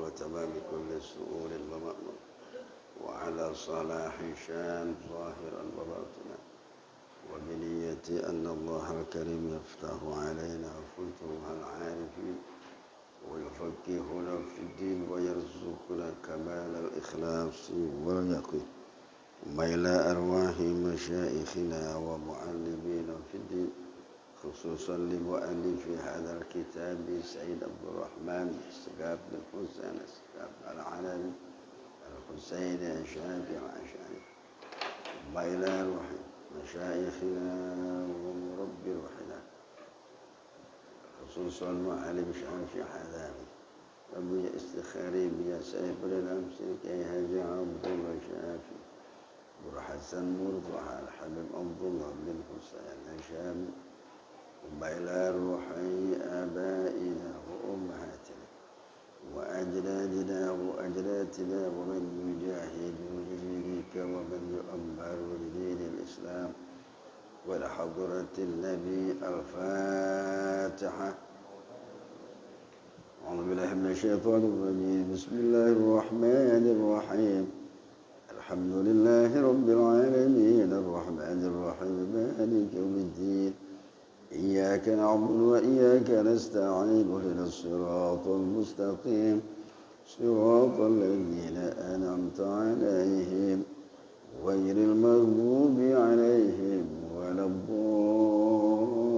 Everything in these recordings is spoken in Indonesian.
وتمام كل سؤول ومأمون وعلى صلاح شان ظاهرا وباطنا وبنية أن الله الكريم يفتح علينا فتوح العارفين ويفقهنا في الدين ويرزقنا كمال الإخلاص واليقين إلى أرواح مشايخنا ومعلمينا في الدين خصوصا لمؤلف هذا الكتاب سيد عبد الرحمن السقاف بن حسين السقاف العلوي الحسين الشافعي الأشعري إلى روح مشايخنا ومربي روحنا خصوصا مؤلف شافعي حذامي ربي استخاري بيا سيف للأمسك كي هجع عبد الله شافعي حسن مرضى الحبيب عبد الله بن حسين الشامي إلى روحي آبائنا وأمهاتنا وأجدادنا وأجدادنا ومن يجاهد لدينك ومن يؤمر لدين الإسلام ولحضرة النبي الفاتحة. أعوذ بالله من الشيطان الرجيم. بسم الله الرحمن الرحيم. الحمد لله رب العالمين الرحمن الرحيم مالك يوم الدين إياك نعبد وإياك نستعين اهدنا الصراط المستقيم صراط الذين أنعمت عليهم غير المغضوب عليهم ولا الضالين.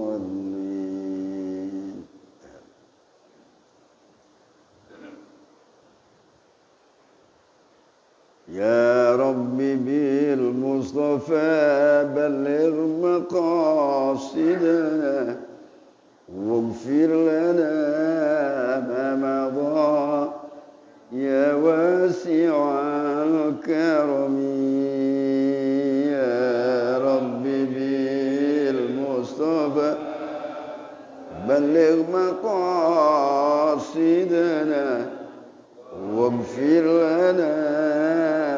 يا رب بالمصطفى بلغ مقاصدنا واغفر لنا ما مضى يا واسع الكرم. يا رب بالمصطفى بلغ مقاصدنا واغفر لنا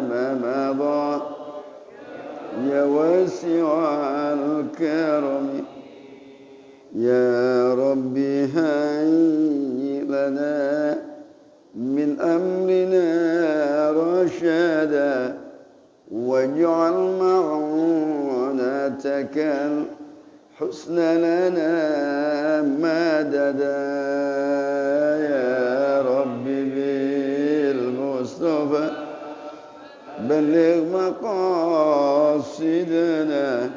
ما مضى يا واسع الكرم. يا رب هيئ لنا من أمرنا رشدا واجعل معونتك الحسن لنا مددا. يا رب بالمصطفى بلغ مقاصدنا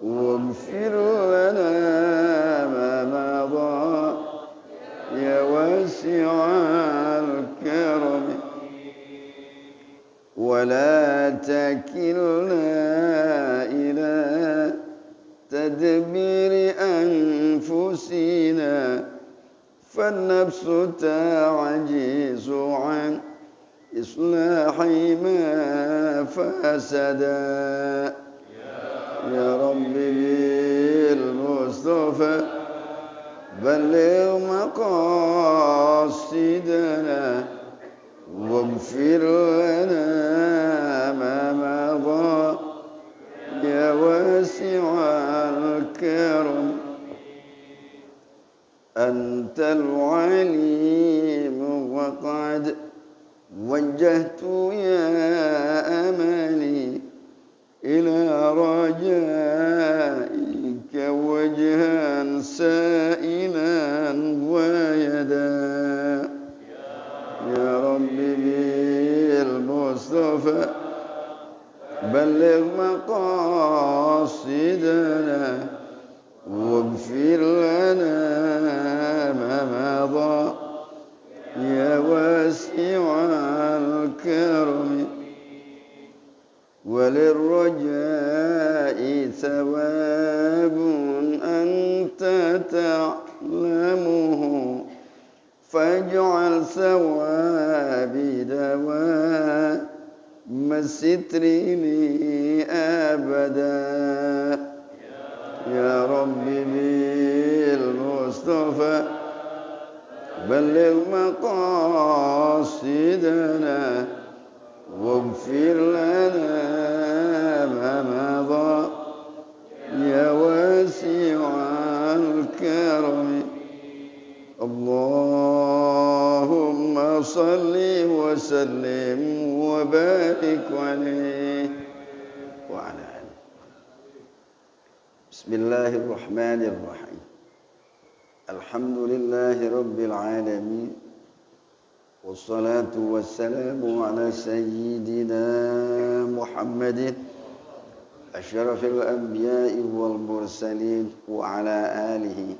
واغفر لنا ما مضى يا واسع الكرم. ولا تكلنا إلى تدبير أنفسنا فالنفس تعجز عن إصلاح ما فسدا. يا رب بالمصطفى بلغ مقاصدنا واغفر لنا ما مضى يا واسع الكرم. أنت العليم وقد وجهت يا أملي إلى رجائك وجها سائلا ويدا. يا رب بالمصطفى بلغ مقاصدنا واغفر لنا ما مضى يا واسع الكرم. وللرجاء ثواب أنت تعلمه فاجعل ثوابي دوام الستر لي أبدا. يا رب بالمصطفى بلغ مقاصدنا واغفر لنا ما مضى يا واسع الكرم. اللهم صل وسلم وبارك عليه وعلى آله. بسم الله الرحمن الرحيم. الحمد لله رب العالمين، والصلاة والسلام على سيدنا محمد أشرف الأنبياء والمرسلين وعلى آله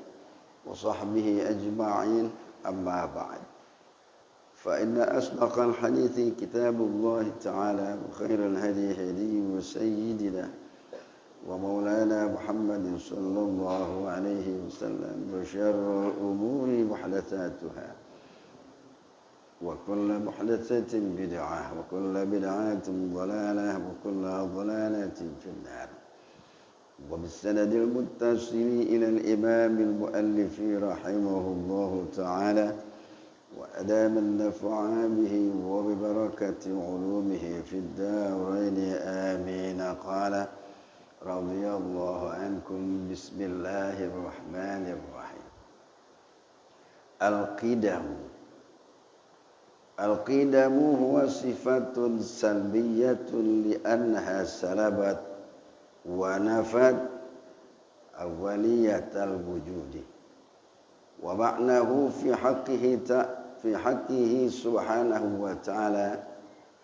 وصحبه أجمعين. أما بعد، فإن أصدق الحديث كتاب الله تعالى، وخير الهدي هدي سيدنا ومولانا محمد صلى الله عليه وسلم، وشر الأمور محدثاتها، وكل محدثة بدعة، وكل بدعة ضلالة، وكل ضلالة في النار. وبالسند المتصل إلى الإمام المؤلف رحمه الله تعالى، وأدام النفع به وببركة علومه في الدارين آمين. قال رضي الله عنكم. بسم الله الرحمن الرحيم. القدم هو صفة سلبية لأنها سلبت ونفت أولية الوجود، ومعناه في حقه سبحانه وتعالى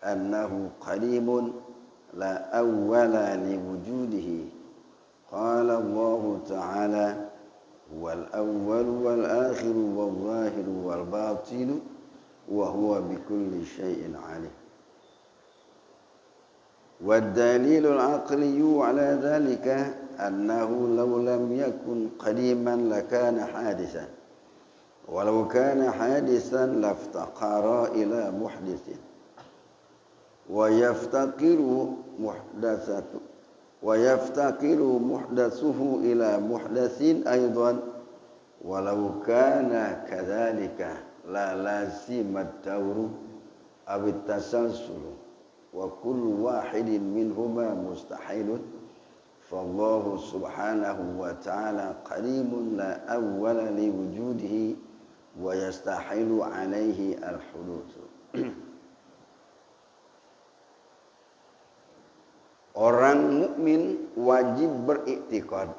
أنه قديم لا أول لوجوده. قال الله تعالى: هو الأول والآخر والظاهر والباطن وهو بكل شيء عليم. والدليل العقلي على ذلك أنه لو لم يكن قديما لكان حادثا، ولو كان حادثا لافتقر إلى محدث، ويفتقر محدثه إلى محدث أيضا. ولو كان كذلك لا لازم الدور أو التسلسل، وكل واحد منهما مستحيل. فالله سبحانه وتعالى قديم لا أول لوجوده، ويستحيل عليه الحدوث. Orang mukmin wajib beriktikad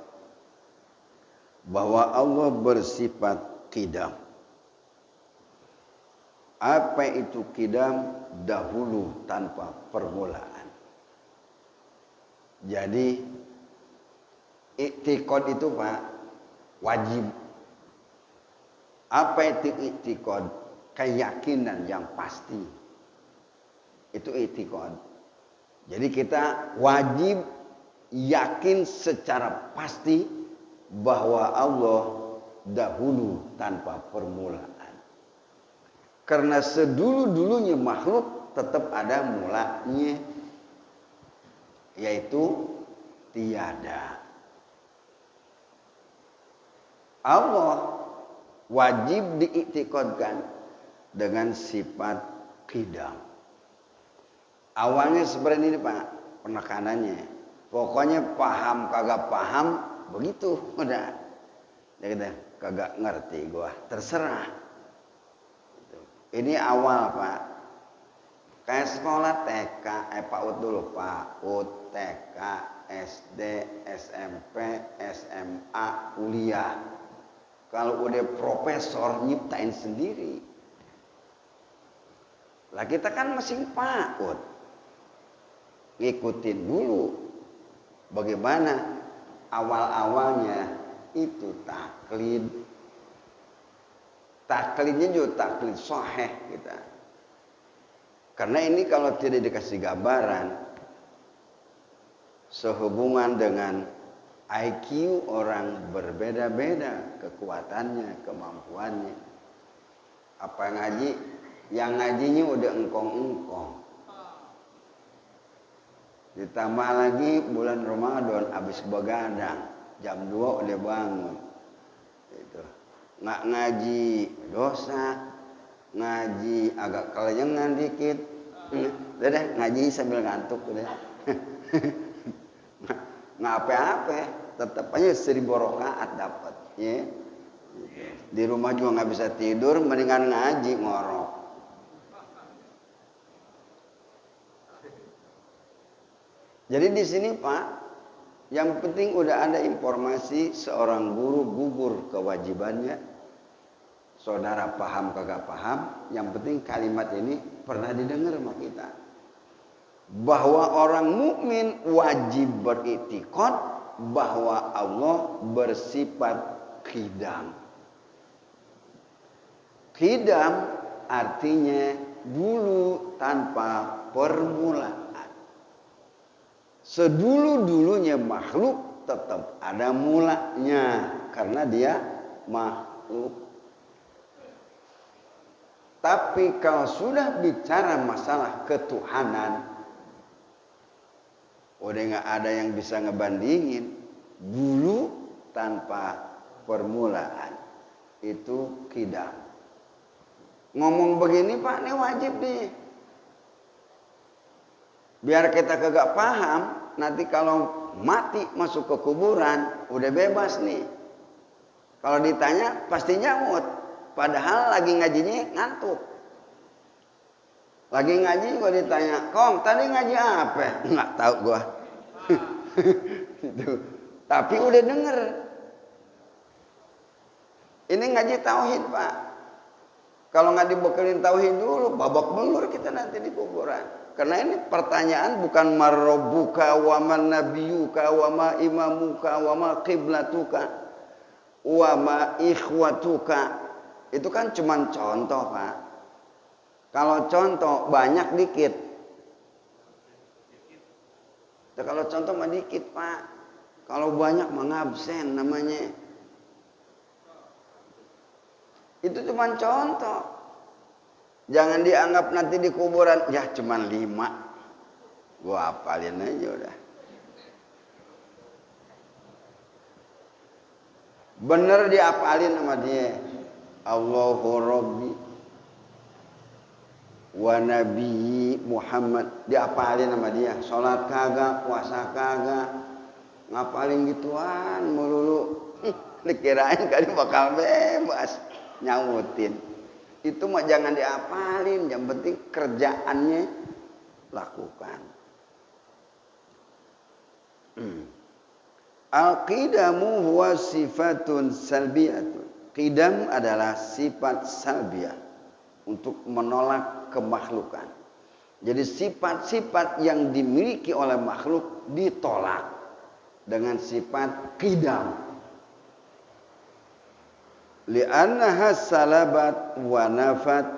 bahwa Allah bersifat qidam. Apa itu qidam? Dahulu tanpa permulaan. Jadi iktikad itu Pak wajib. Apa itu iktikad? Keyakinan yang pasti. Itu iktikad. Jadi kita wajib yakin secara pasti bahwa Allah dahulu tanpa permulaan. Karena sedulu-dulunya makhluk tetap ada mulanya, yaitu tiada. Allah wajib diiktikadkan dengan sifat qidam. Awalnya seperti ini Pak, penekanannya. Pokoknya paham kagak paham begitu, udah. Ya kita kagak ngerti gua, terserah. Ini awal Pak. Kayak sekolah TK, PAUD dulu, PAUD, TK, SD, SMP, SMA, kuliah. Kalau udah profesor nyiptain sendiri. Lah kita kan masih PAUD. Ngikutin dulu bagaimana awal-awalnya itu taklid. Taklidnya juga taklid sahih kita. Karena ini kalau tidak dikasih gambaran sehubungan dengan IQ orang berbeda-beda kekuatannya, kemampuannya. Apa ngaji? Yang ngajinya udah engkong-engkong. Ditambah lagi bulan Ramadan habis begadang, jam 2 udah bangun. Itu. Nggak ngaji dosa, ngaji agak kelenyengan dikit. Udah deh ngaji sambil ngantuk udah. Nggak apa-apa, tetap aja 1000 rakaat dapat, ya. Di rumah juga nggak bisa tidur, mendingan ngaji ngorok. Jadi di sini Pak, yang penting udah ada informasi seorang guru gugur kewajibannya. Saudara paham kagak paham, yang penting kalimat ini pernah didengar sama kita. Bahwa orang mukmin wajib beriktikad bahwa Allah bersifat qidam. Qidam artinya dulu tanpa permulaan. Sedulu-dulunya makhluk tetap ada mulanya karena dia makhluk. Tapi kalau sudah bicara masalah ketuhanan, udah nggak ada yang bisa ngebandingin. Dulu tanpa permulaan itu qidam. Ngomong begini Pak, ini wajib nih. Biar kita kagak paham, nanti kalau mati masuk ke kuburan, udah bebas nih. Kalau ditanya pasti nyaut. Padahal lagi ngajinya ngantuk. Lagi ngaji gua ditanya, "Kong, tadi ngaji apa?" Nggak tahu gua. Gitu. Tapi udah denger. Ini ngaji tauhid, Pak. Kalau nggak dibekelin tauhid dulu, babak belur kita nanti di kuburan. Karena ini pertanyaan bukan marrobuka wa man nabiyuka wa ma imamuka wa ma qiblatuka wa ma ikhwatuka. Itu kan cuma contoh, Pak. Kalau contoh banyak dikit. Kalau contoh mah dikit, Pak. Kalau banyak mah ngabsen namanya. Itu cuma contoh. Jangan dianggap nanti di kuburan, ya cuma 5. Gua hafalin aja udah. Bener dihafalin sama dia. Allahu Rabbi wa Nabi Muhammad. Dihafalin sama dia. Sholat kagak, puasa kagak. Ngapalin gituan melulu. Dikirain kali bakal bebas. Nyautin. Itu mah jangan diapalin, yang penting kerjaannya lakukan. Al-qidamu huwa sifatun salbiyatun. Qidam adalah sifat salbiyah untuk menolak kemakhlukan. Jadi sifat-sifat yang dimiliki oleh makhluk ditolak dengan sifat qidam. Li'annaha salabat wa nafat,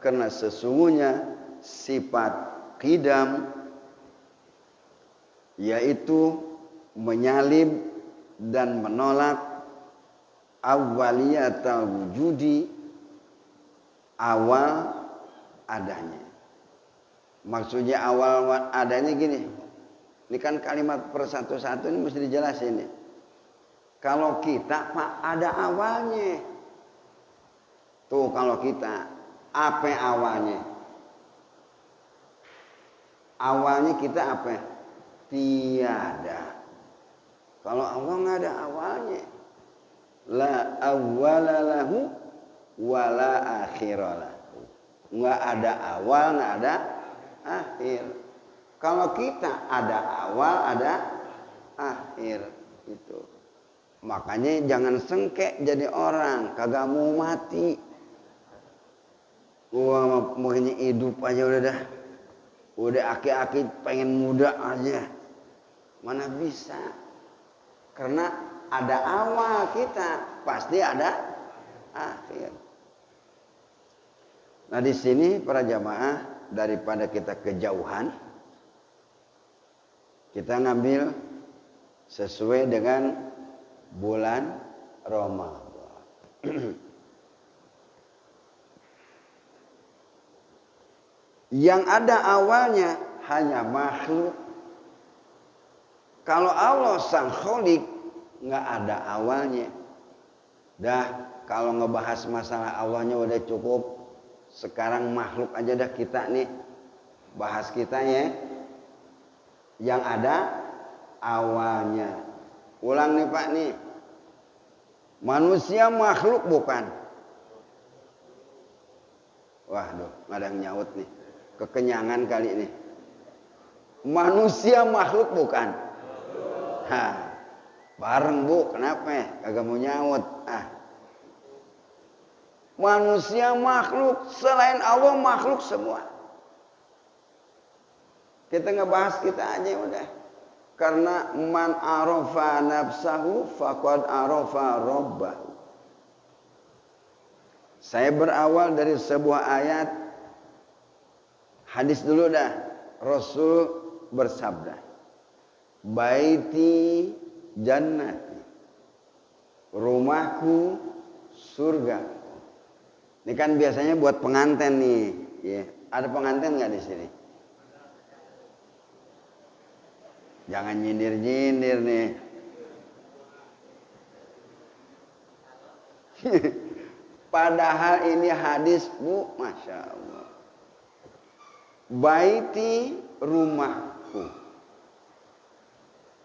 karena sesungguhnya sifat qidam yaitu menyalib dan menolak awwaliyatal wujudi, awal adanya. Maksudnya awal adanya gini. Ini kan kalimat per satu-satu ini mesti dijelasin nih. Kalau kita Pak ada awalnya. Tuh kalau kita, apa awalnya? Awalnya kita apa? Tiada. Kalau Allah nggak ada awalnya. La awwala lahu wa la akhira lahu. Nggak ada awal, nggak ada akhir. Kalau kita ada awal, ada akhir. Itu. Makanya jangan sengkek jadi orang, kagak mau mati. Gua maunya hidup aja udah dah. Udah aki-aki pengen muda aja. Mana bisa? Karena ada awal kita, pasti ada akhir. Nah di sini para jamaah, daripada kita kejauhan, kita ngambil sesuai dengan bulan Ramadan. Yang ada awalnya hanya makhluk. Kalau Allah sang kholik nggak ada awalnya. Dah kalau ngebahas masalah Allahnya udah cukup. Sekarang makhluk aja dah kita nih bahas kita ya. Yang ada awalnya. Ulang nih Pak nih. Manusia makhluk bukan? Waduh, nggak ada yang nyaut nih. Kekenyangan kali ini. Manusia makhluk bukan? Hah, bareng bu, kenapa? Kagak mau nyaut. Manusia makhluk, selain Allah makhluk semua. Kita ngebahas kita aja udah. Karena man arafa nafsahu faqad arafa rabbahu. Saya berawal dari sebuah ayat. Hadis dulu dah. Rasul bersabda, baiti jannati, rumahku surga. Ini kan biasanya buat pengantin nih, ya. Ada pengantin nggak di sini? Jangan nyindir-nyindir nih. Padahal ini hadis bu, masya Allah. Baiti rumahku.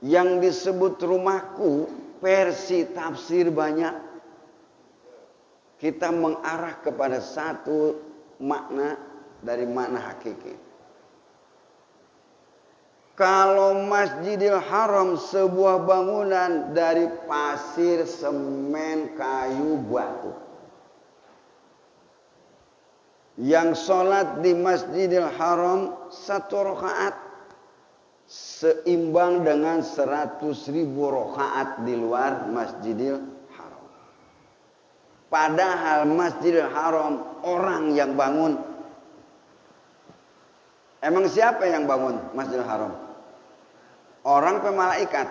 Yang disebut rumahku versi tafsir banyak. Kita mengarah kepada satu makna dari makna hakiki. Kalau Masjidil Haram sebuah bangunan dari pasir, semen, kayu, batu. Yang sholat di Masjidil Haram 1 rakaat seimbang dengan 100.000 rakaat di luar Masjidil Haram. Padahal Masjidil Haram orang yang bangun. Emang siapa yang bangun Masjidil Haram? Orang pe malaikat?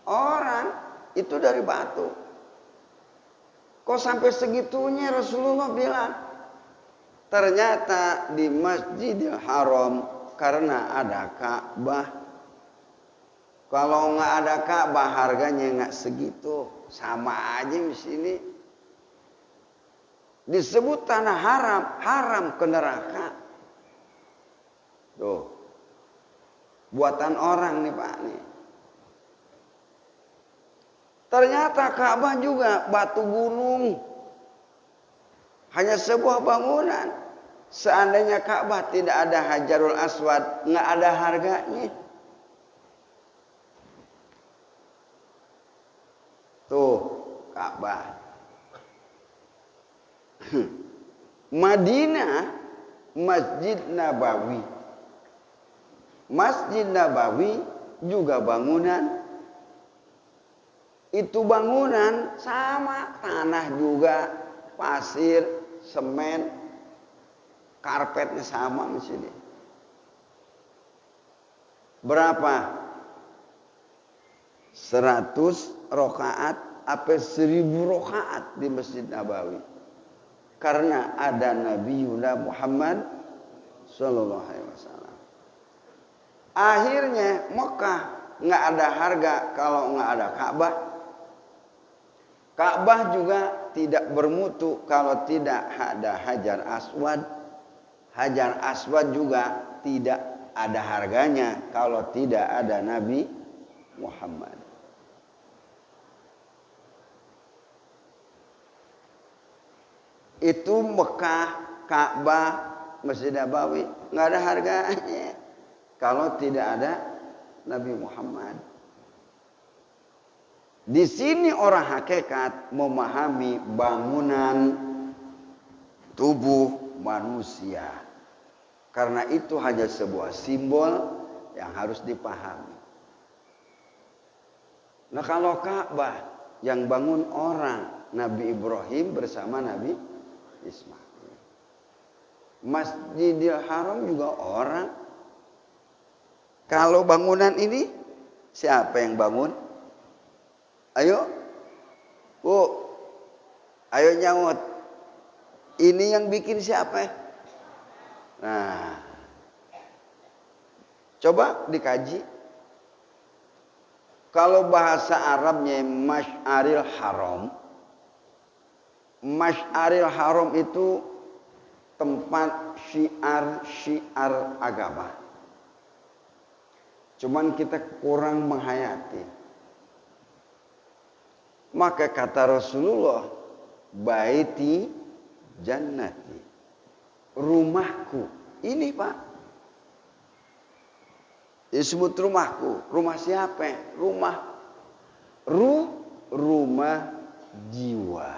Orang, itu dari batu. Kok sampai segitunya Rasulullah bilang? Ternyata di Masjidil Haram karena ada Ka'bah. Kalau nggak ada Ka'bah harganya nggak segitu, sama aja di sini. Disebut tanah haram, haram ke neraka. Tuh, buatan orang nih Pak nih. Ternyata Ka'bah juga batu gunung, hanya sebuah bangunan. Seandainya Ka'bah tidak ada Hajarul Aswad, nggak ada harganya. Tuh, Ka'bah. Madinah, Masjid Nabawi. Masjid Nabawi juga bangunan. Itu bangunan sama, tanah juga, pasir, semen, karpetnya sama di sini. Berapa? 100 rakaat apa 1000 rakaat di Masjid Nabawi. Karena ada Nabiullah Muhammad sallallahu alaihi wasallam. Akhirnya Mekah nggak ada harga kalau nggak ada Ka'bah. Ka'bah juga tidak bermutu kalau tidak ada Hajar Aswad. Hajar Aswad juga tidak ada harganya kalau tidak ada Nabi Muhammad. Itu Mekah, Ka'bah, Masjid Nabawi nggak ada harganya kalau tidak ada Nabi Muhammad. Di sini orang hakikat memahami bangunan tubuh manusia. Karena itu hanya sebuah simbol yang harus dipahami. Nah kalau Ka'bah yang bangun orang, Nabi Ibrahim bersama Nabi Ismail. Masjidil Haram juga orang. Kalau bangunan ini siapa yang bangun? Ayo, Bu, ayo nyaut. Ini yang bikin siapa? Nah, coba dikaji. Kalau bahasa Arabnya Masy'aril Haram. Masy'aril Haram itu tempat syiar-syiar agama. Cuman kita kurang menghayati. Maka kata Rasulullah, baiti jannati. Rumahku. Ini Pak. disebut rumahku. Rumah siapa? Rumah jiwa.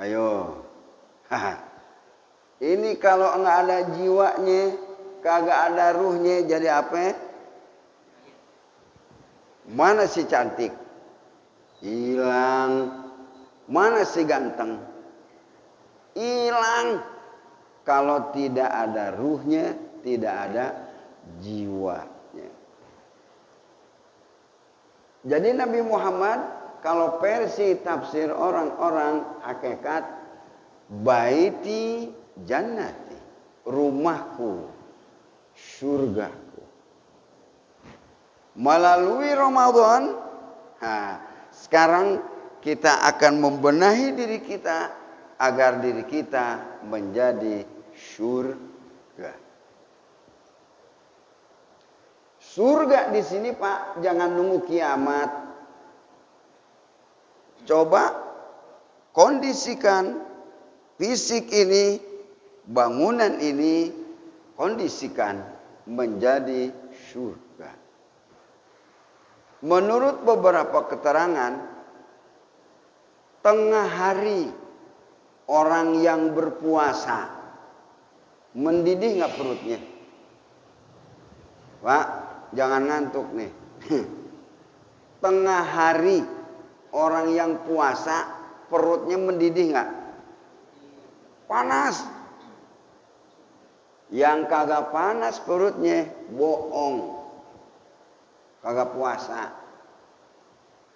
Ayo. Ini kalau nggak ada jiwanya, kagak ada ruhnya, jadi apa? Mana si cantik? Hilang. Mana si ganteng? Hilang. Kalau tidak ada ruhnya, tidak ada jiwanya. Jadi Nabi Muhammad, kalau versi tafsir orang-orang hakikat, baiti jannati, rumahku, surgaku. Melalui Ramadan, sekarang kita akan membenahi diri kita agar diri kita menjadi surga. Surga di sini Pak, jangan nunggu kiamat. Coba kondisikan fisik ini, bangunan ini, kondisikan menjadi surga. Menurut beberapa keterangan, tengah hari orang yang berpuasa, mendidih nggak perutnya? Pak, jangan ngantuk nih. Tengah hari orang yang puasa, perutnya mendidih nggak? Panas. Yang kagak panas perutnya, bohong. Kagak puasa.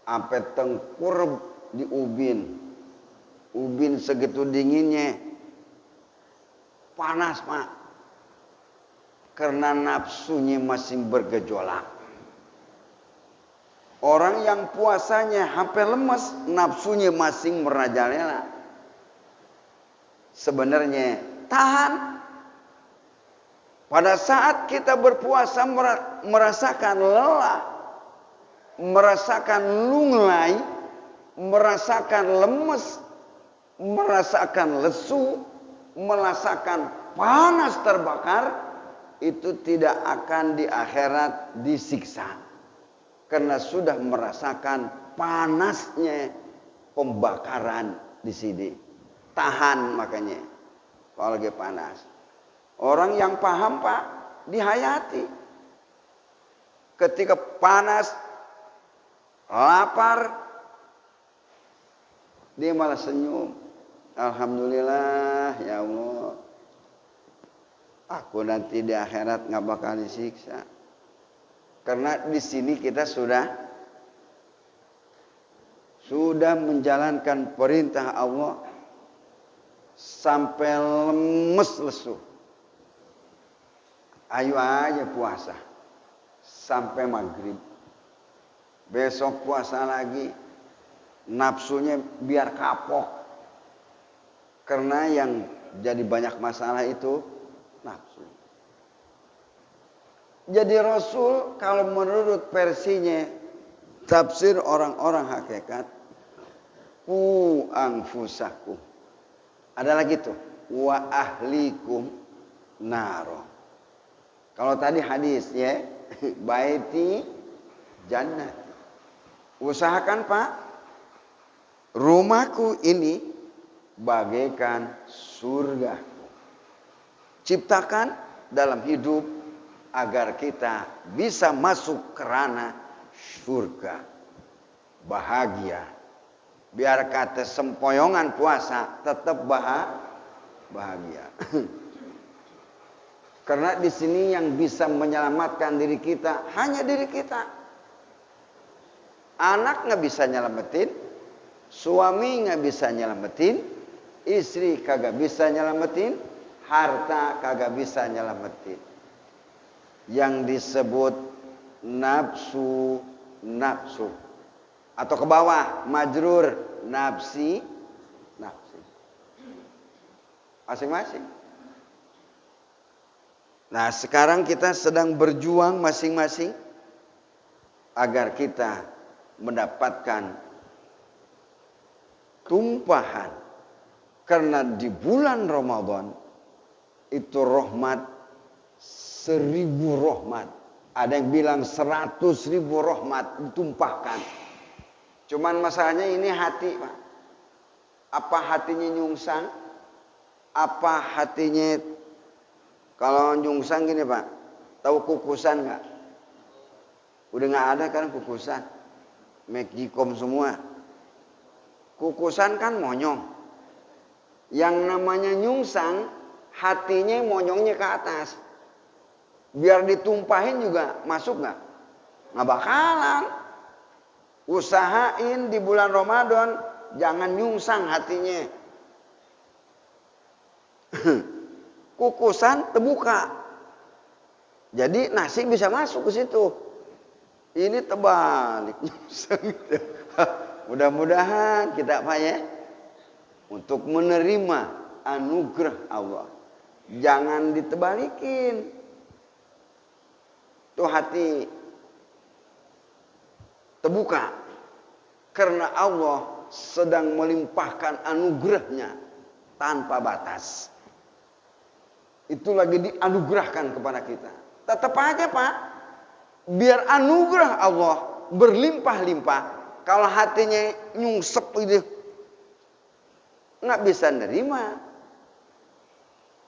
Sampai tengkurap di ubin. Ubin segitu dinginnya. Panas, Pak. Karena nafsunya masih bergejolak. Orang yang puasanya hampir lemas, nafsunya masih merajalela. Sebenarnya tahan. Pada saat kita berpuasa merasakan lelah, merasakan lunglai, merasakan lemes, merasakan lesu, merasakan panas terbakar, itu tidak akan di akhirat disiksa. Karena sudah merasakan panasnya pembakaran di sini. Tahan makanya kalau lagi panas. Orang yang paham Pak, dihayati. Ketika panas, lapar, dia malah senyum. Alhamdulillah ya Allah. Aku nanti di akhirat nggak bakal disiksa. Karena di sini kita sudah menjalankan perintah Allah sampai lemes lesu. Ayo aja puasa sampai maghrib. Besok puasa lagi, nafsunya biar kapok. Karena yang jadi banyak masalah itu nafsu. Jadi Rasul kalau menurut versinya tafsir orang-orang hakikat, ku anfusakum. Ada lagi tuh, wa ahlikum naro. Kalau tadi hadis ya, baiti jannah. Usahakan Pak, rumahku ini bagaikan surga. Ciptakan dalam hidup agar kita bisa masuk ke ranah surga. Bahagia. Biar kata sempoyongan puasa tetap bahagia. Karena di sini yang bisa menyelamatkan diri kita hanya diri kita. Anak nggak bisa nyelamatin, suami nggak bisa nyelamatin, istri kagak bisa nyelamatin, harta kagak bisa nyelamatin. Yang disebut nafsu, atau ke bawah majrur nafsi, masing-masing. Nah sekarang kita sedang berjuang masing-masing agar kita mendapatkan tumpahan. Karena di bulan Ramadan itu rahmat 1000 rahmat. Ada yang bilang 100.000 rahmat ditumpahkan. Cuman masalahnya ini hati, Pak. Apa hatinya nyungsang? Apa hatinya, kalau nyungsang gini Pak, tahu kukusan nggak? Udah nggak ada kan kukusan, Magicom semua. Kukusan kan monyong. Yang namanya nyungsang, hatinya monyongnya ke atas. Biar ditumpahin juga masuk nggak? Nggak bakalan. Usahain di bulan Ramadan jangan nyungsang hatinya. Kukusan terbuka. Jadi nasi bisa masuk ke situ. Ini terbalik. Mudah-mudahan kita Pak ya, untuk menerima anugerah Allah. Jangan ditebalikin. Tuh hati terbuka. Karena Allah sedang melimpahkan anugerahnya tanpa batas. Itu lagi dianugerahkan kepada kita. Tetap aja Pak, biar anugerah Allah berlimpah-limpah, kalau hatinya nyungsep itu nggak bisa nerima.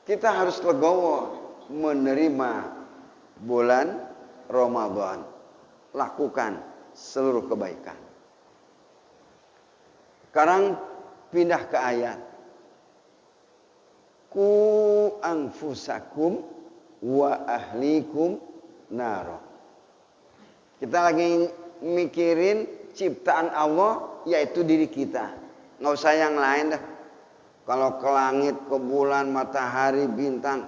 Kita harus legowo menerima bulan Ramadan. Lakukan seluruh kebaikan. Sekarang pindah ke ayat. Ku anfusakum wa ahlikum naro. Kita lagi mikirin ciptaan Allah, yaitu diri kita. Nggak usah yang lain dah. Kalau ke langit, ke bulan, matahari, bintang,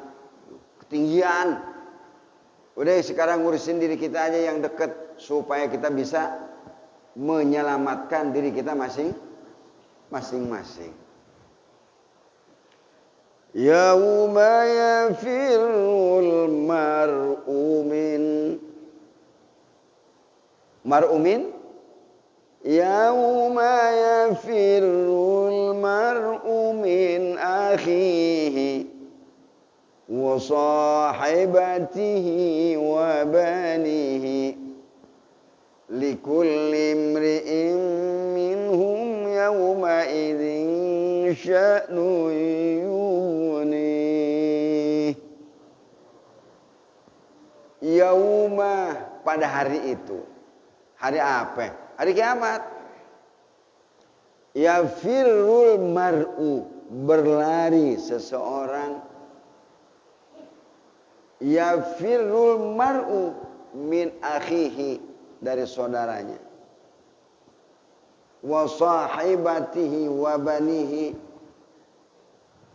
ketinggian. Udah sekarang ngurusin diri kita aja yang dekat, supaya kita bisa menyelamatkan diri kita masing-masing. Yauma yafirul mar'u min yauma yafirul mar'u min akhihi wa sahibatihi wa banihi likulli imri'in minhum yawma idzin sya'nu yughni. Yauma, pada hari itu. Hari apa? Hari kiamat. Yafirul mar'u, berlari seseorang. Yafirul mar'u min akhihi, dari saudaranya. Wa sahibatihi wa banihi,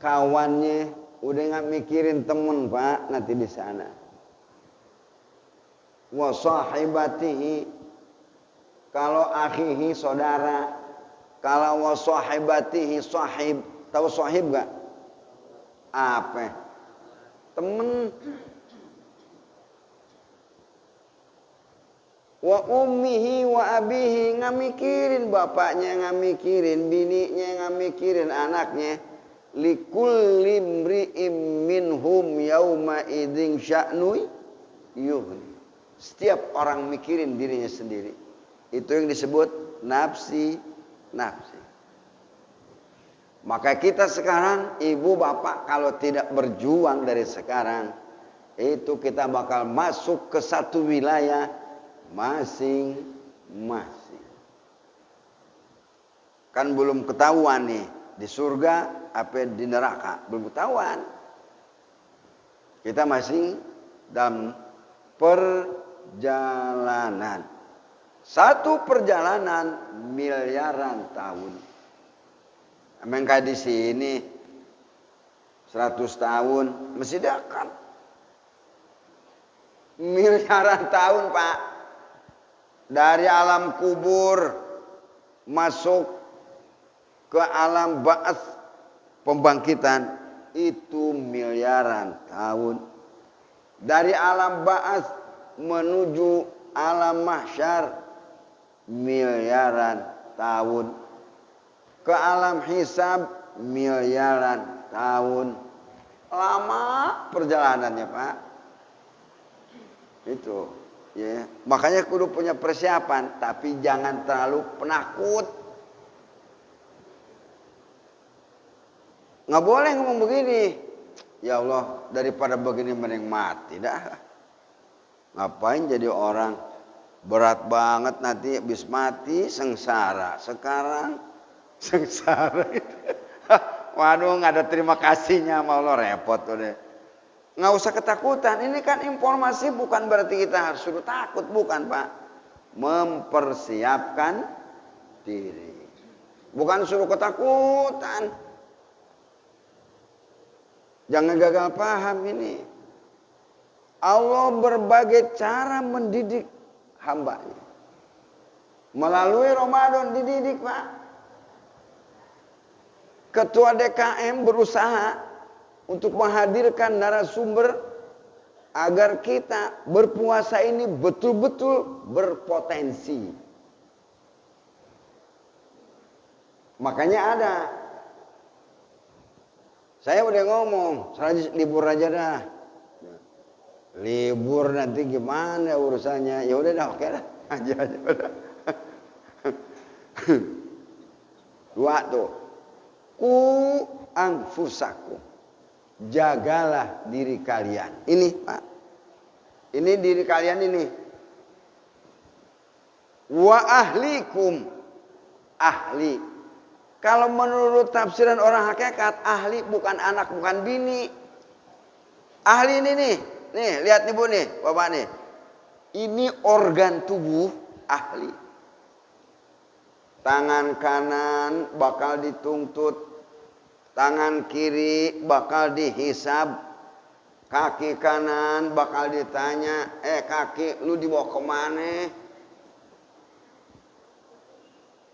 kawannya. Udah nggak mikirin temen Pak, nanti di sana. Wa sahibatihi, kalau akhihi saudara. Kalau wa sahibatihi sahib, tahu sahib gak? Apa? Temen. Wa ummihi wa abihi, nggak mikirin bapaknya, nggak mikirin bininya, nggak mikirin anaknya. Likulli imri'im minhum yauma idzin sya'nu yughni. Setiap orang mikirin dirinya sendiri. Itu yang disebut nafsi. Maka kita sekarang, ibu bapak, kalau tidak berjuang dari sekarang, itu kita bakal masuk ke satu wilayah masing-masing. Kan belum ketahuan nih di surga apa di neraka, belum ketahuan. Kita masih dalam perjalanan. Satu perjalanan miliaran tahun. Emang kayak di sini 100 tahun masih dekat. Miliaran tahun Pak. Dari alam kubur masuk ke alam ba'ats, pembangkitan, itu miliaran tahun. Dari alam ba'ats menuju alam mahsyar, miliaran tahun. Ke alam hisab, miliaran tahun. Lama perjalanannya Pak. Itu ya. Makanya kudu punya persiapan, tapi jangan terlalu penakut. Nggak boleh ngomong begini. Ya Allah, daripada begini mending mati dah. Ngapain jadi orang berat banget nanti habis mati sengsara. Sekarang sengsara gitu. Waduh, nggak ada terima kasihnya sama Allah, repot udah. Nggak usah ketakutan. Ini kan informasi, bukan berarti kita harus suruh takut, bukan Pak. Mempersiapkan diri. Bukan suruh ketakutan. Jangan gagal paham ini. Allah berbagai cara mendidik hambanya. Melalui Ramadan dididik Pak. Ketua DKM berusaha untuk menghadirkan narasumber agar kita berpuasa ini betul-betul berpotensi. Makanya ada. Saya udah ngomong, libur aja dah. Libur nanti gimana urusannya? Ya udah dah, oke dah. Aja udah. Dua tuh. Ku anfusakum. Jagalah diri kalian. Ini Pak. Ini diri kalian ini. Wa ahlikum. Ahli. Kalau menurut tafsiran orang hakikat, ahli bukan anak, bukan bini. Ahli ini nih. Nih, lihat nih Bu nih, Bapak nih. Ini organ tubuh ahli. Tangan kanan bakal dituntut. Tangan kiri bakal dihisab. Kaki kanan bakal ditanya, kaki lu dibawa kemana?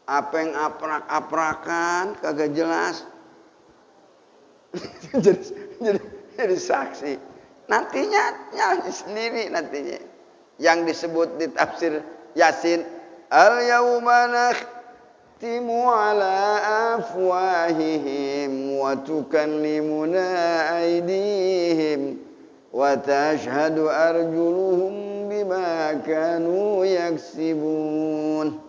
Apa yang aprak-aprakan kagak jelas. jadi saksi. Nantinya nyanyi sendiri nantinya. Yang disebut di tafsir Yasin, al-yauma nakhtimu ala afwahihim wa tukallimuna aydihim wa tashhadu arjuluhum bima kanu yaksibun.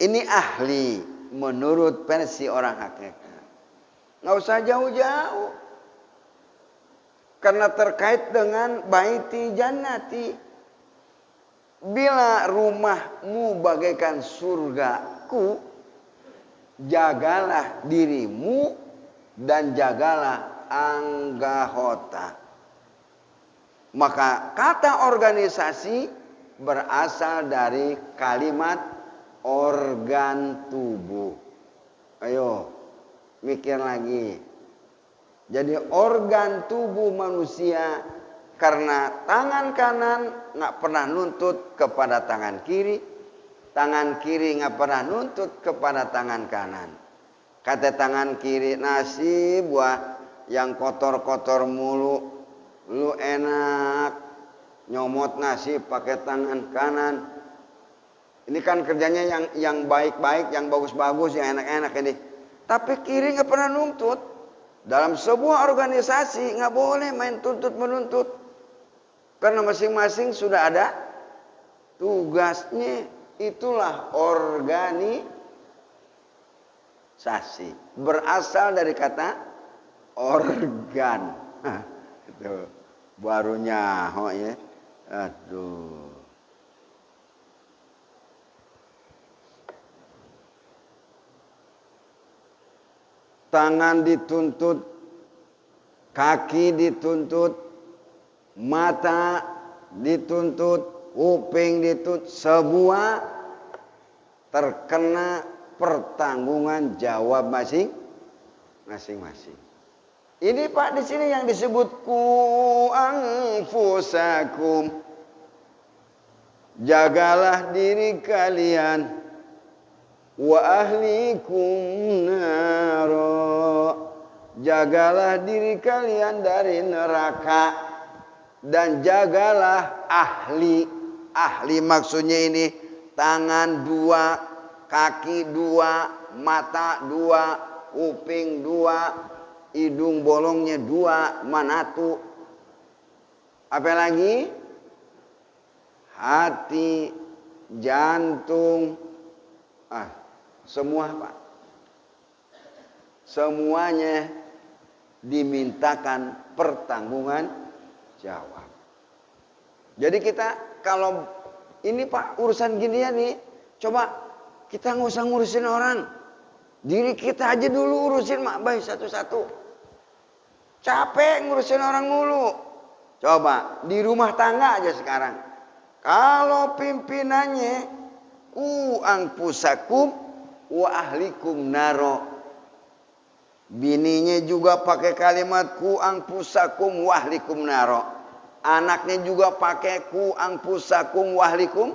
Ini ahli menurut versi orang hakikat. Nggak usah jauh-jauh. Karena terkait dengan baiti jannati. Bila rumahmu bagaikan surgaku, jagalah dirimu dan jagalah anggahota. Maka kata organisasi berasal dari kalimat organ tubuh. Ayo, mikir lagi. Jadi organ tubuh manusia, karena tangan kanan nggak pernah nuntut kepada tangan kiri, tangan kiri nggak pernah nuntut kepada tangan kanan. Kata tangan kiri, nasi buah yang kotor-kotor mulu, lu enak nyomot nasi pakai tangan kanan. Ini kan kerjanya yang baik-baik, yang bagus-bagus, yang enak-enak ini. Tapi kiri nggak pernah nuntut. Dalam sebuah organisasi nggak boleh main tuntut-menuntut. Karena masing-masing sudah ada tugasnya. Itulah organisasi. Berasal dari kata organ. Itu barunya, ya. Aduh. Tangan dituntut, kaki dituntut, mata dituntut, kuping dituntut, semua terkena pertanggungan jawab masing-masing. Ini Pak di sini yang disebut ku anfusakum. Jagalah diri kalian. Wa ahlikum naro. Jagalah diri kalian dari neraka. Dan jagalah ahli. Ahli maksudnya ini tangan 2, kaki 2, mata 2, kuping 2, hidung bolongnya 2, manatu. Apalagi hati, jantung, semua Pak. Semuanya dimintakan pertanggungan jawab. Jadi kita kalau ini Pak urusan ginian nih, coba kita nggak usah ngurusin orang. Diri kita aja dulu urusin mak baik satu-satu. Capek ngurusin orang mulu. Coba di rumah tangga aja sekarang. Kalau pimpinannya anfusakum wa ahlikum naro. Bininya juga pakai kalimat anfusakum wa ahlikum naro. Anaknya juga pakai anfusakum wa ahlikum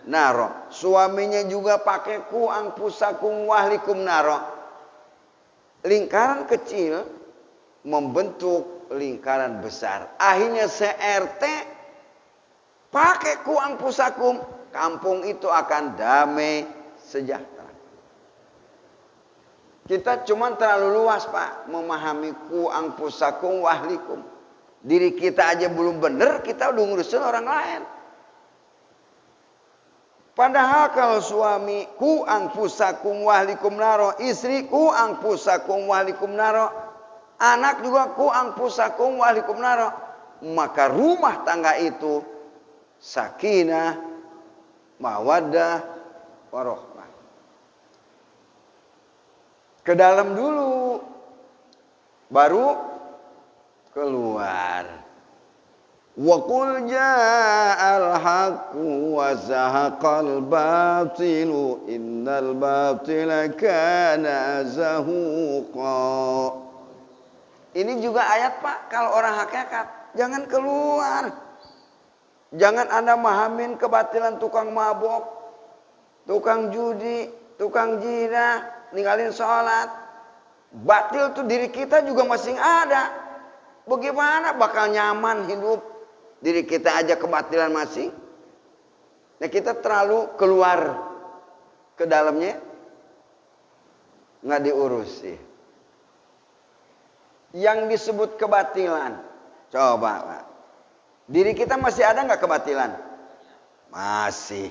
naro. Suaminya juga pakai anfusakum wa ahlikum naro. Lingkaran kecil membentuk lingkaran besar. Akhirnya se-RT pakai anfusakum, kampung itu akan damai sejahtera. Kita cuma terlalu luas Pak memahami anfusakum wa ahlikum. Diri kita aja belum benar, kita udah ngurusin orang lain. Padahal kalau suami anfusakum wa ahlikum naro, istri anfusakum wa ahlikum naro, anak juga anfusakum wa ahlikum naro, maka rumah tangga itu sakinah, mawaddah, warahmah. Ke dalam dulu, baru keluar. Wa qul ja'al haqqu wa zahaqal batilu innal batila kana zahuqa. Ini juga ayat Pak, kalau orang hakikat jangan keluar. Jangan Anda mahamin kebatilan tukang mabok, tukang judi, tukang zina, ninggalin sholat. Batil tuh diri kita juga masih ada. Bagaimana bakal nyaman hidup? Diri kita aja kebatilan masih. Nah kita terlalu keluar ke dalamnya, nggak diurusi. Yang disebut kebatilan, coba Pak, diri kita masih ada nggak kebatilan? Masih.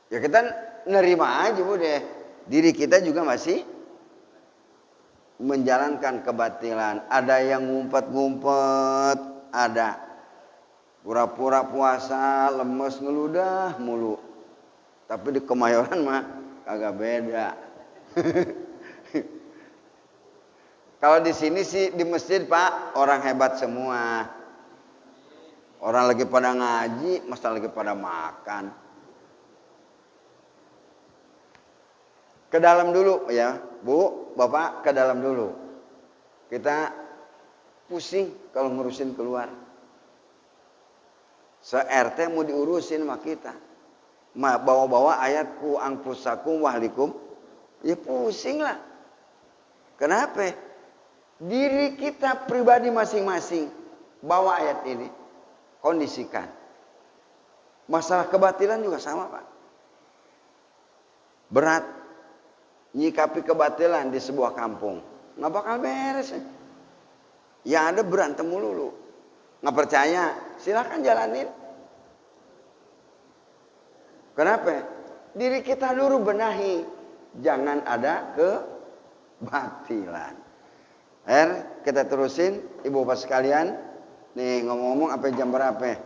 Ya kita nerima aja deh. Diri kita juga masih menjalankan kebatilan. Ada yang ngumpet-ngumpet, ada pura-pura puasa, lemes ngeludah mulu. Tapi di Kemayoran mah kagak beda. Kalau di sini sih di masjid Pak, orang hebat semua. Orang lagi pada ngaji, masa lagi pada makan. Ke dalam dulu ya, Bu, Bapak, ke dalam dulu. Kita pusing kalau ngurusin keluar. Se-RT mau diurusin sama kita. Bawa-bawa ayat anfusakum wa ahlikum, ya pusing lah. Kenapa? Diri kita pribadi masing-masing bawa ayat ini, kondisikan. Masalah kebatilan juga sama Pak. Berat nyikapi kebatilan di sebuah kampung, nggak bakal beres. Yang ada berantem mulu. Nggak percaya, silakan jalanin. Kenapa? Diri kita dulu benahi, jangan ada kebatilan. Kita terusin, ibu bapak sekalian. Nih ngomong-ngomong apa jam berapa?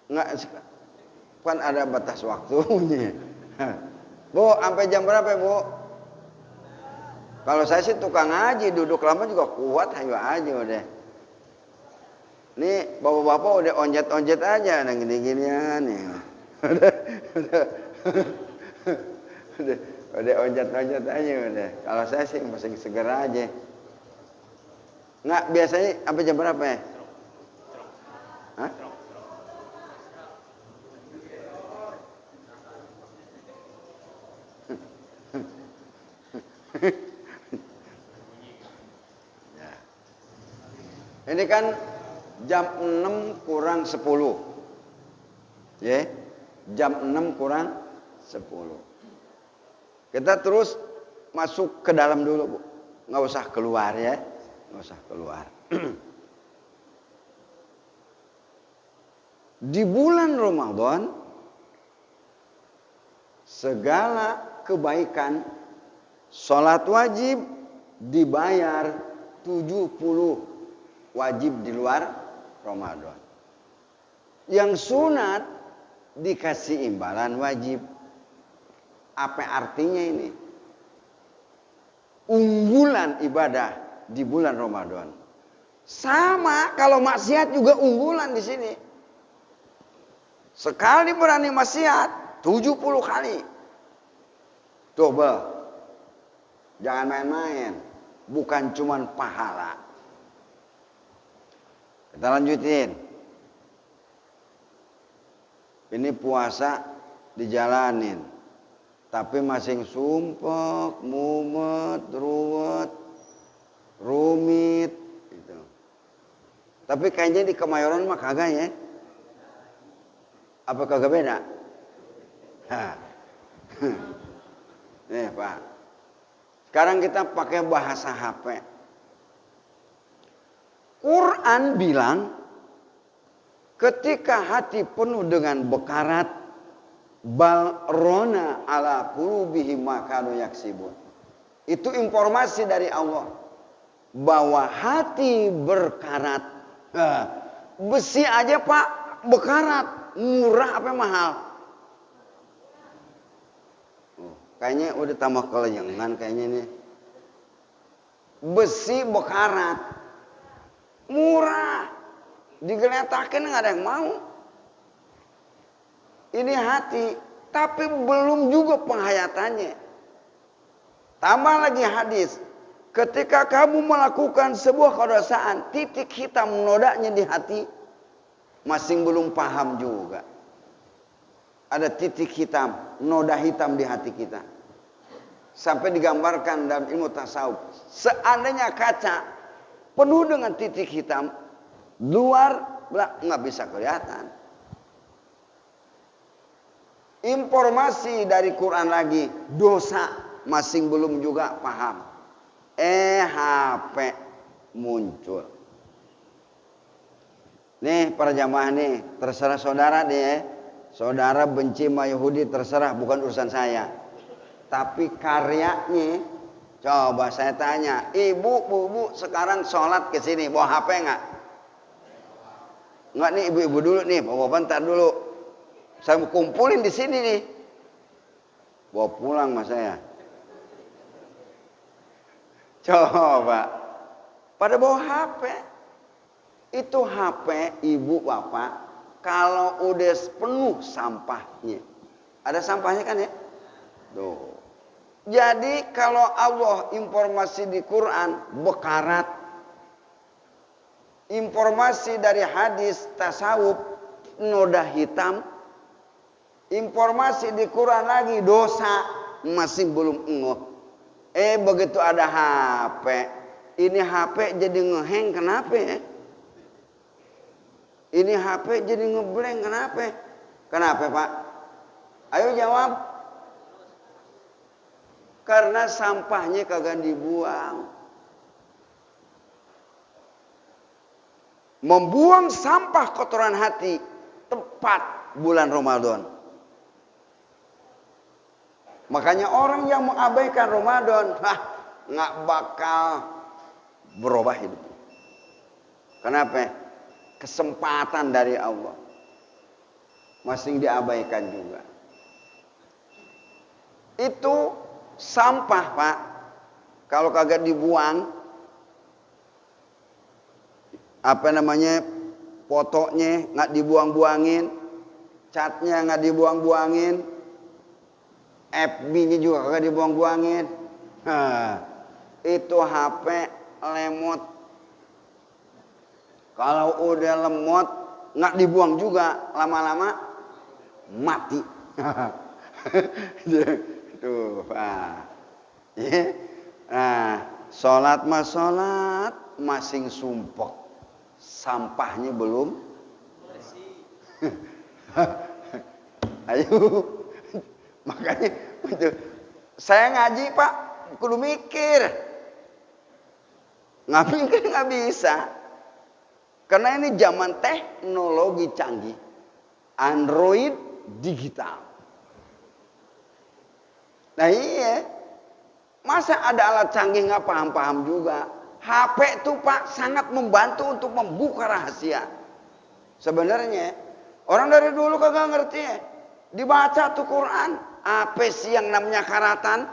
Enggak, kan ada batas waktunya. Bu, sampai jam berapa Bu? Kalau saya sih tukang ngaji, duduk lama juga kuat, ayo aja udah. Nih bapak-bapak udah onjet-onjet aja, nah gini-ginian nih. Udah onjet-onjet aja udah. Kalau saya sih masih seger aja. Nggak, biasanya sampai jam berapa ya? Hah? Ya. Ini kan jam 6 kurang 10. Ya. Jam 6 kurang 10. Kita terus masuk ke dalam dulu, Bu. nggak usah keluar ya, nggak usah keluar. Di bulan Ramadan segala kebaikan, sholat wajib dibayar 70 wajib di luar Ramadan. Yang sunat dikasih imbalan wajib. Apa artinya ini? Unggulan ibadah di bulan Ramadan. Sama kalau maksiat juga unggulan di sini. Sekali berani maksiat 70 kali. Coba. Jangan main-main. Bukan cuman pahala. Kita lanjutin. Ini puasa dijalanin. Tapi masing sumpek, mumet, ruwet, rumit. Gitu. Tapi kayaknya di Kemayoran mah kagak ya. Apa kagak beda? Nih Pak. Sekarang kita pakai bahasa HP. Quran bilang ketika hati penuh dengan bekarat, balrona ala qulubihim ma kanu yaksibun. Itu informasi dari Allah bahwa hati berkarat. Besi aja Pak bekarat. Murah apa mahal? Kayaknya udah tambah kelenyengan kayaknya nih. Besi bekarat. Murah. Digeletakin nggak ada yang mau. Ini hati. Tapi belum juga penghayatannya. Tambah lagi hadis. Ketika kamu melakukan sebuah kedosaan, titik hitam menodanya di hati. Masing belum paham juga. Ada titik hitam, noda hitam di hati kita. Sampai digambarkan dalam ilmu tasawuf. Seandainya kaca penuh dengan titik hitam, luar nggak bisa kelihatan. Informasi dari Quran lagi, dosa masing belum juga paham. HP muncul. Nih para jamaah nih, terserah saudara deh. Saudara benci sama Yahudi terserah, bukan urusan saya. Tapi karyanya, coba saya tanya, ibu sekarang sholat ke sini, bawa HP nggak? Nggak nih ibu-ibu dulu nih, bawa bentar dulu. Saya mau kumpulin di sini nih. Bawa pulang mas saya. Coba, pada bawa HP. Itu HP ibu bapak kalau udah penuh sampahnya. Ada sampahnya kan ya? Tuh. Jadi kalau Allah informasi di Quran bekarat. Informasi dari hadis tasawuf noda hitam. Informasi di Quran lagi dosa masih belum ngeh. Begitu ada HP. Ini HP jadi ngeheng kenapa ya? Ini HP jadi ngeblank kenapa? Kenapa Pak? Ayo jawab. Karena sampahnya kagak dibuang. Membuang sampah kotoran hati tepat bulan Ramadan. Makanya orang yang mengabaikan Ramadan, nggak bakal berubah hidup. Kenapa? Kesempatan dari Allah masing diabaikan juga. Itu sampah Pak, kalau kagak dibuang, apa namanya, fotonya nggak dibuang-buangin, catnya nggak dibuang-buangin, FB-nya juga kagak dibuang-buangin. Itu HP lemot. Kalau udah lemot, nggak dibuang juga, lama-lama mati. Tuh, Pak. Nah, sholat mas sholat, masing sumpek. Sampahnya belum. Ayo. Makanya, saya ngaji Pak, kudu mikir. Nggak mungkin, nggak bisa. Karena ini zaman teknologi canggih. Android digital. Nah iya. Masa ada alat canggih nggak paham-paham juga. HP itu Pak sangat membantu untuk membuka rahasia. Sebenarnya orang dari dulu kagak ngerti ya. Dibaca tuh Quran. Apa sih yang namanya karatan?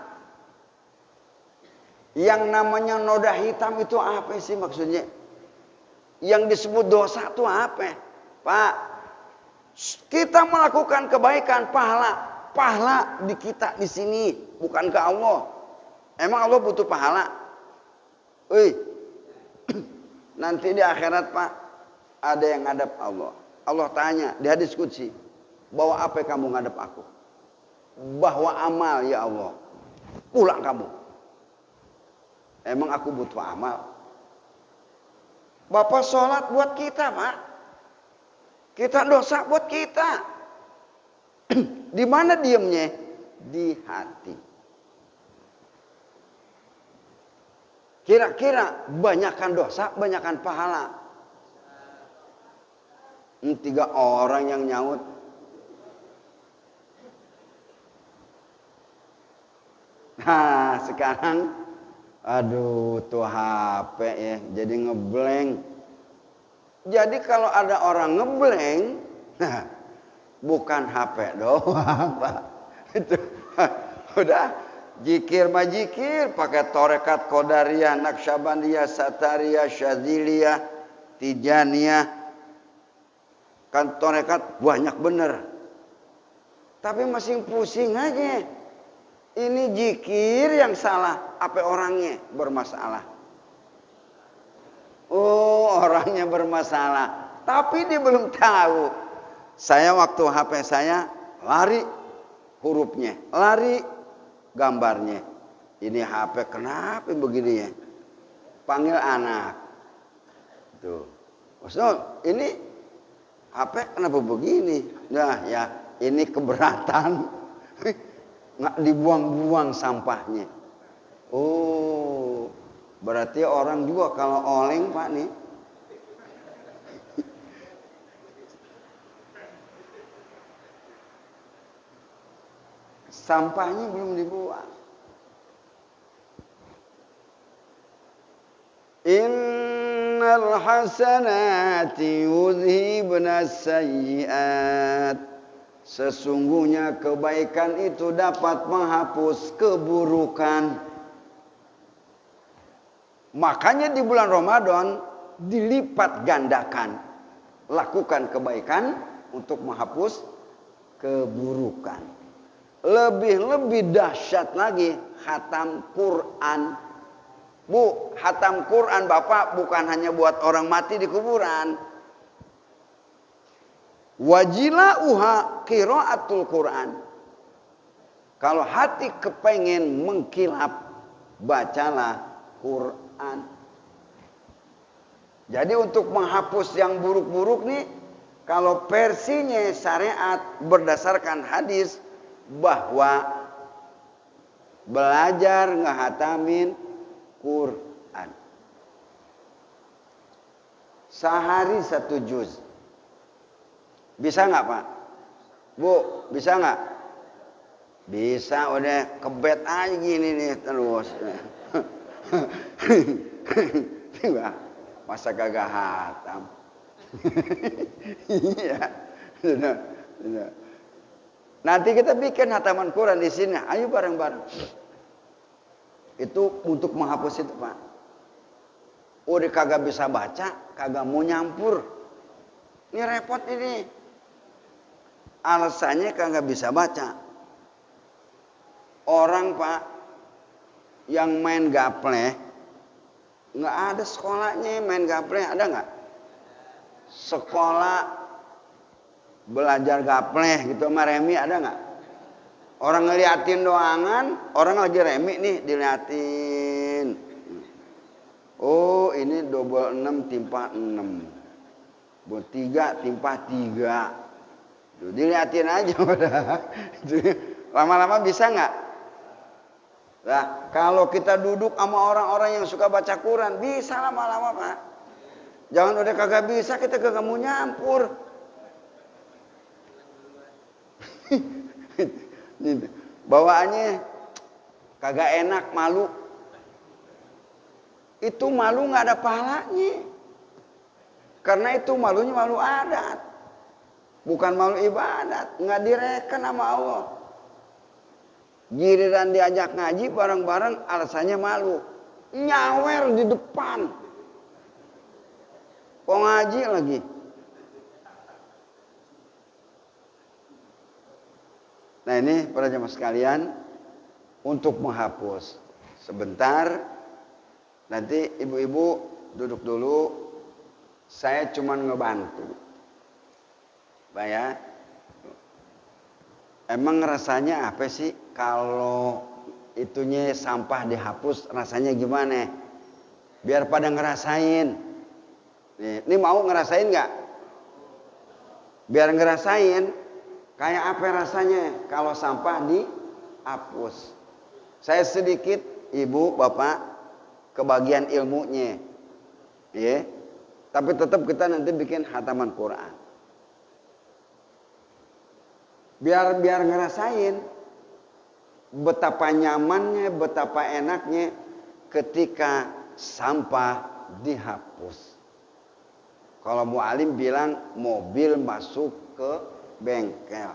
Yang namanya noda hitam itu apa sih maksudnya? Yang disebut dosa itu apa? Pak, kita melakukan kebaikan, pahala di kita di sini, bukan ke Allah. Emang Allah butuh pahala? Nanti di akhirat Pak, ada yang ngadap Allah. Allah tanya di hadis qudsi, bahwa apa kamu ngadap aku? Bahwa amal ya Allah. Pulang kamu. Emang aku butuh amal? Bapak sholat buat kita Pak. Kita dosa buat kita. Di mana diamnya? Di hati. Kira-kira banyakkan dosa, banyakkan pahala. 3 orang yang nyaut. Nah sekarang, aduh tuh HP ya, jadi ngeblank. Jadi kalau ada orang ngeblank, nah, bukan HP doang Pak. Itu udah. Jikir majikir pakai torekat Qadariyah, Naqsyabandiyah, Satariyah, Syadziliyah, Tijaniyah. Kan torekat banyak bener. Tapi masih pusing aja. Ini jikir yang salah, apa orangnya bermasalah? Oh, orangnya bermasalah. Tapi dia belum tahu. Saya waktu HP saya lari hurufnya, lari gambarnya. Ini HP kenapa begini ya? Panggil anak. Tuh. Ustaz, ini HP kenapa begini? Nah ya, ini keberatan. Nggak dibuang-buang sampahnya. Oh, berarti orang juga kalau oleng Pak nih. Sampahnya belum dibuang. Innal hasanati yudhibnas sayyi'at. Sesungguhnya kebaikan itu dapat menghapus keburukan. Makanya di bulan Ramadan dilipat gandakan. Lakukan kebaikan untuk menghapus keburukan. Lebih-lebih dahsyat lagi khatam Quran. Bu, khatam Quran Bapak bukan hanya buat orang mati di kuburan. Wajilauha qiraatul Quran. Kalau hati kepengen mengkilap, bacalah Quran. Jadi untuk menghapus yang buruk-buruk nih, kalau versinya syariat berdasarkan hadis, bahwa belajar ngehatamin Quran sehari 1 juz. Bisa nggak Pak? Bu, bisa nggak? Bisa, udah kebet aja gini nih terus. Masa kagak hatam? Iya, sudah. Nanti kita bikin hataman Quran di sini. Ayo bareng-bareng. Itu untuk menghapus itu Pak. Udah kagak bisa baca, kagak mau nyampur. Ini repot ini. Alasannya kagak bisa baca. Orang Pak yang main gapleh, nggak ada sekolahnya main gapleh, ada nggak? Sekolah belajar gapleh gitu sama remi ada nggak? Orang ngeliatin doangan, orang lagi remi nih diliatin. Oh ini double 6 timpa 6. Buat 3 timpa 3. Diliatin aja udah. Lama-lama bisa nggak? Nah, kalau kita duduk sama orang-orang yang suka baca Quran, bisa lama-lama Pak. Jangan udah kagak bisa, kita kagak mau nyampur. Bawaannya kagak enak, malu. Itu malu nggak ada pahalanya. Karena itu malunya malu adat. Bukan malu ibadat. Nggak direken sama Allah. Giliran diajak ngaji bareng-bareng alasannya malu. Nyawer di depan. Kok ngaji lagi? Nah ini para jemaah sekalian, untuk menghapus sebentar, nanti ibu-ibu duduk dulu, saya cuma ngebantu. Pak ya, emang rasanya apa sih kalau itunya sampah dihapus, rasanya gimana? Biar pada ngerasain. Ini mau ngerasain nggak? Biar ngerasain kayak apa rasanya kalau sampah dihapus. Saya sedikit, ibu, bapak, kebagian ilmunya, ya. Tapi tetap kita nanti bikin khataman Quran. Biar ngerasain betapa nyamannya, betapa enaknya ketika sampah dihapus. Kalau mu'alim bilang mobil masuk ke bengkel.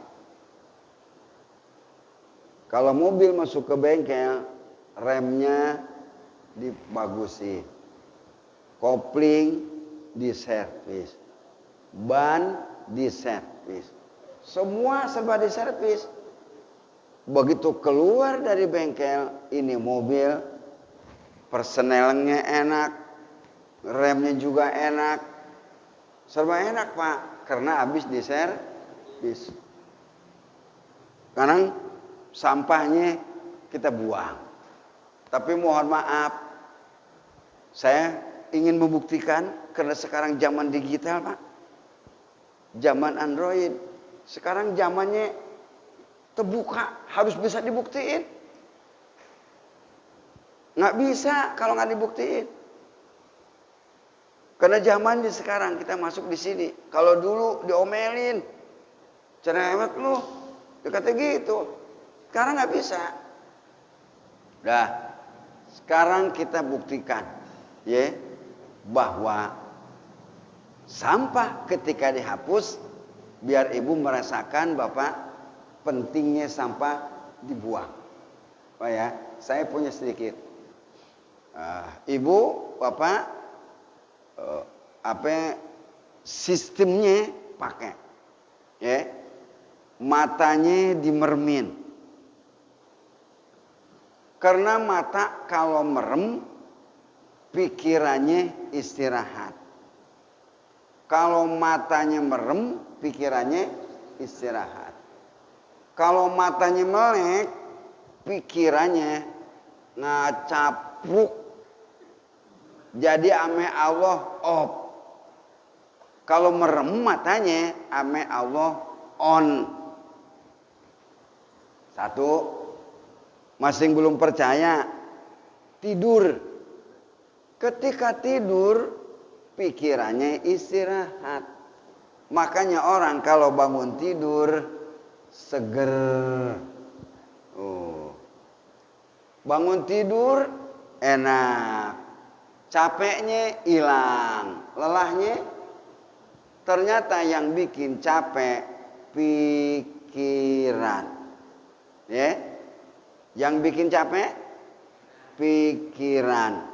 Kalau mobil masuk ke bengkel, remnya dibagusi, kopling diservis, ban diservis, semua serba diservis. Begitu keluar dari bengkel, ini mobil, personelnya enak, remnya juga enak, serba enak Pak, karena habis diservis. Sekarang sampahnya kita buang. Tapi mohon maaf, saya ingin membuktikan, karena sekarang zaman digital Pak, zaman Android, sekarang zamannya terbuka, harus bisa dibuktiin. Nggak bisa kalau nggak dibuktiin. Karena zaman di sekarang kita masuk di sini. Kalau dulu diomelin, cerewet lu, dikata gitu. Sekarang nggak bisa. Dah, sekarang kita buktikan, ya, bahwa sampah ketika dihapus, biar ibu merasakan bapak pentingnya sampah dibuang. Oh ya, saya punya sedikit. Ibu, bapak, sistemnya pakai, ya, matanya dimermin. Karena mata kalau merem, pikirannya istirahat. Kalau matanya merem, pikirannya istirahat. Kalau matanya melek, pikirannya ngacapruk. Jadi ame Allah off. Kalau merem matanya, ame Allah on. Satu, masing belum percaya, tidur. Ketika tidur, pikirannya istirahat. Makanya orang kalau bangun tidur seger. Bangun tidur enak. Capeknya hilang, lelahnya. Ternyata yang bikin capek pikiran. Ya. Yang bikin capek pikiran.